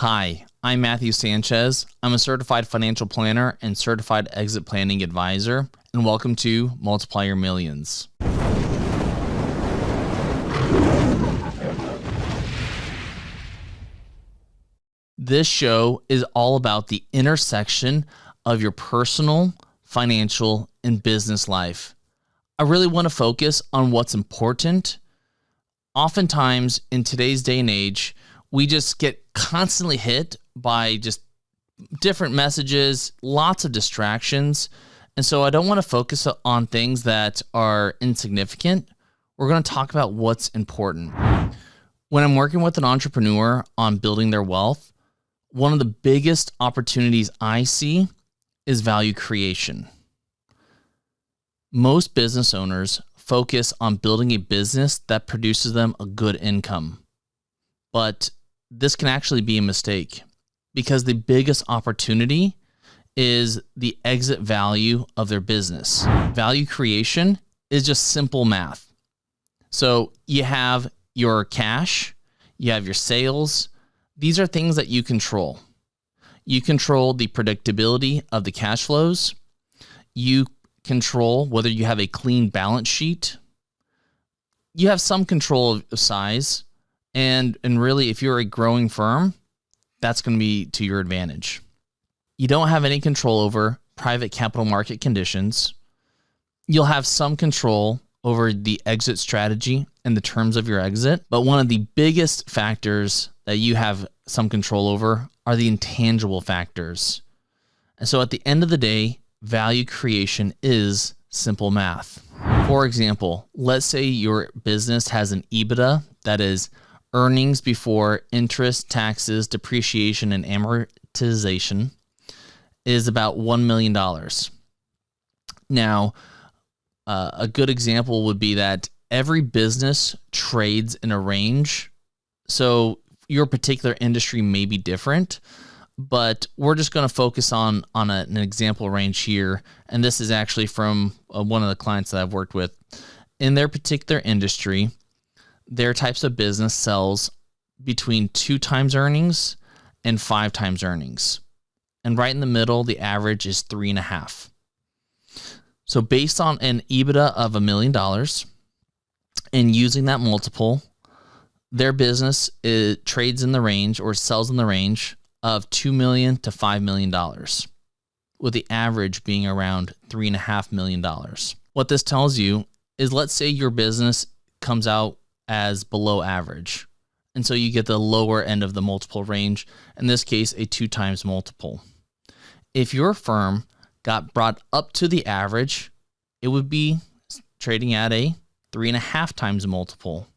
Hi, I'm Matthew Sanchez. I'm a certified financial planner and certified exit planning advisor, and welcome to Multiplier Millions. This show is all about the intersection of your personal, financial, and business life. I really want to focus on what's important. Oftentimes, in today's day and age, we just get constantly hit by just different messages, lots of distractions. And so I don't want to focus on things that are insignificant. We're going to talk about what's important. When I'm working with an entrepreneur on building their wealth, one of the biggest opportunities I see is value creation. Most business owners focus on building a business that produces them a good income. But this can actually be a mistake because the biggest opportunity is the exit value of their business. Value creation is just simple math. So you have your cash, you have your sales. These are things that you control. You control the predictability of the cash flows. You control whether you have a clean balance sheet. You have some control of size. And really, if you're a growing firm, that's going to be to your advantage. You don't have any control over private capital market conditions. You'll have some control over the exit strategy and the terms of your exit. But one of the biggest factors that you have some control over are the intangible factors. And so at the end of the day, value creation is simple math. For example, let's say your business has an EBITDA that is earnings before interest, taxes, depreciation, and amortization is about $1 million. Now, a good example would be that every business trades in a range. So your particular industry may be different, but we're just going to focus on an example range here. And this is actually from one of the clients that I've worked with. In their particular industry, their types of business sells between 2 times earnings and 5 times earnings. And right in the middle, the average is 3.5. So based on an EBITDA of $1 million and using that multiple, their business trades in the range or sells in the range of $2 million to $5 million, with the average being around $3.5 million. What this tells you is, let's say your business comes out as below average. And so you get the lower end of the multiple range, in this case, a 2 times multiple. If your firm got brought up to the average, it would be trading at a 3.5 times multiple.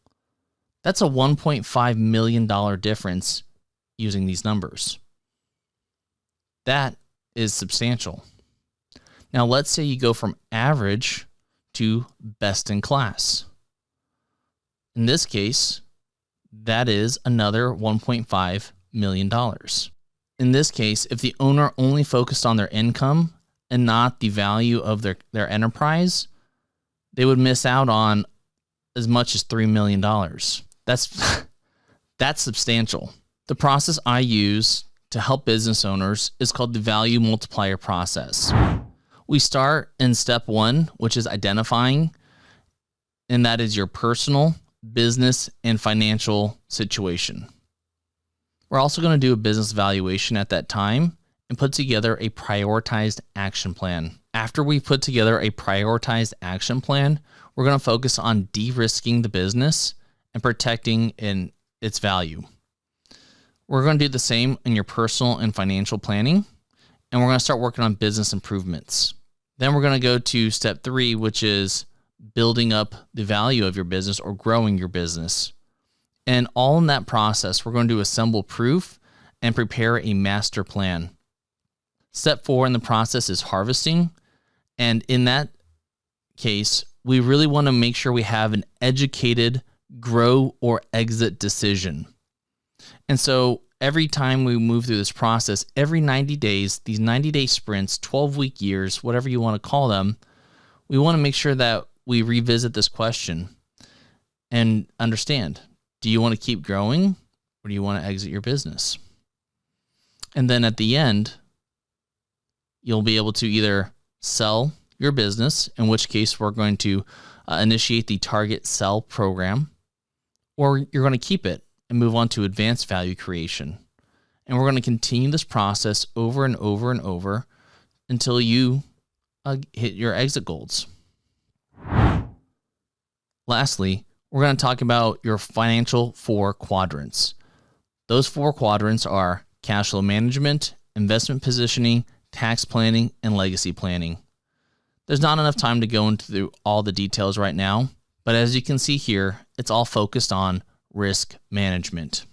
That's a $1.5 million difference using these numbers. That is substantial. Now, let's say you go from average to best in class. In this case, that is another $1.5 million. In this case, if the owner only focused on their income and not the value of their enterprise, they would miss out on as much as $3 million. That's substantial. The process I use to help business owners is called the value multiplier process. We start in step 1, which is identifying, and that is your personal, business, and financial situation. We're also going to do a business valuation at that time and put together a prioritized action plan. After we put together a prioritized action plan, we're going to focus on de-risking the business and protecting its value. We're going to do the same in your personal and financial planning, and we're going to start working on business improvements. Then we're going to go to step 3, which is building up the value of your business or growing your business. And all in that process, we're going to assemble proof and prepare a master plan. Step 4 in the process is harvesting. And in that case, we really want to make sure we have an educated grow or exit decision. And so every time we move through this process, every 90 days, these 90-day sprints, 12-week years, whatever you want to call them, we want to make sure that we revisit this question and understand, do you want to keep growing or do you want to exit your business? And then at the end, you'll be able to either sell your business, in which case we're going to initiate the target sell program, or you're going to keep it and move on to advanced value creation. And we're going to continue this process over and over and over until you hit your exit goals. Lastly, we're going to talk about your financial 4 quadrants. Those 4 quadrants are cash flow management, investment positioning, tax planning, and legacy planning. There's not enough time to go into all the details right now, but as you can see here, it's all focused on risk management.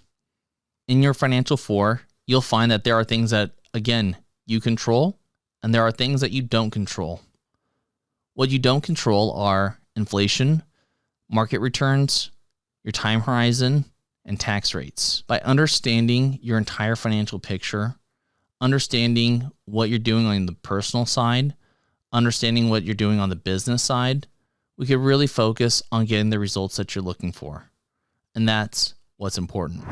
In your financial 4, you'll find that there are things that, again, you control, and there are things that you don't control. What you don't control are inflation, market returns, your time horizon, and tax rates. By understanding your entire financial picture, understanding what you're doing on the personal side, understanding what you're doing on the business side, we could really focus on getting the results that you're looking for. And that's what's important.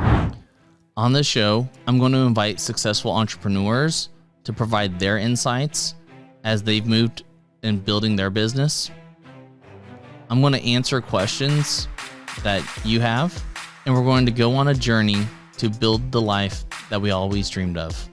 On this show, I'm going to invite successful entrepreneurs to provide their insights as they've moved in building their business. I'm going to answer questions that you have, and we're going to go on a journey to build the life that we always dreamed of.